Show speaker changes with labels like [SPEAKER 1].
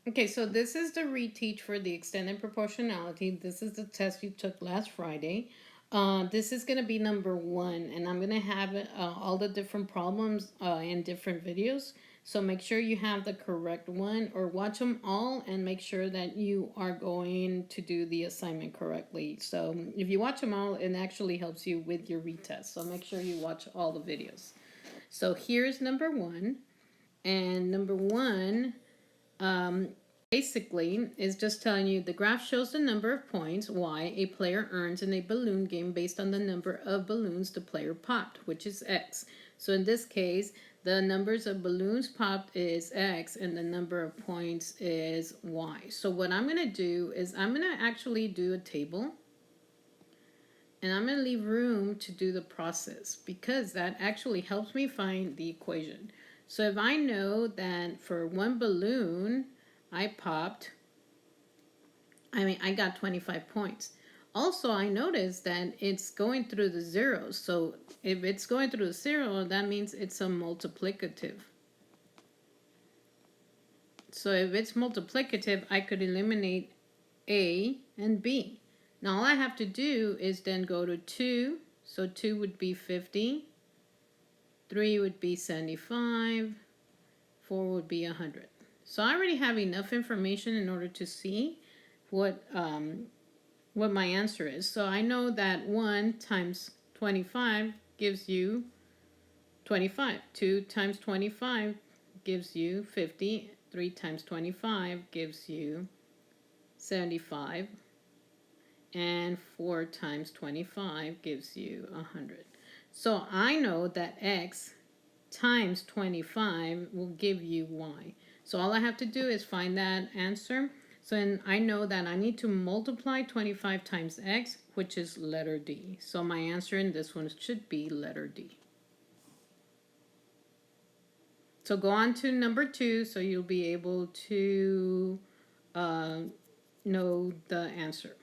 [SPEAKER 1] Okay, so this is the reteach for the extended proportionality. This is the test you took last Friday. This is going to be number 1, and I'm going to have all the different problems in different videos. So make sure you have the correct one or watch them all and make sure that you are going to do the assignment correctly. So if you watch them all, it actually helps you with your retest. So make sure you watch all the videos. So here's number 1. And number 1, basically is just telling you the graph shows the number of points y a player earns in a balloon game based on the number of balloons the player popped, which is x. So in this case, the numbers of balloons popped is x and the number of points is y. So what I'm going to do is I'm going to actually do a table, and I'm going to leave room to do the process because that actually helps me find the equation. So if I know that for one balloon I got 25 points. Also, I noticed that it's going through the zeros. So if it's going through the zero, that means it's a multiplicative. So if it's multiplicative, I could eliminate A and B. Now all I have to do is then go to 2. So 2 would be 50. 3 would be 75. 4 would be 100. So I already have enough information in order to see what my answer is. So I know that 1 times 25 gives you 25. 2 times 25 gives you 50. 3 times 25 gives you 75. And 4 times 25 gives you 100. So I know that x times 25 will give you y. So all I have to do is find that answer. So then I know that I need to multiply 25 times x, which is letter D. So my answer in this one should be letter D. So go on to number 2 so you'll be able to know the answer.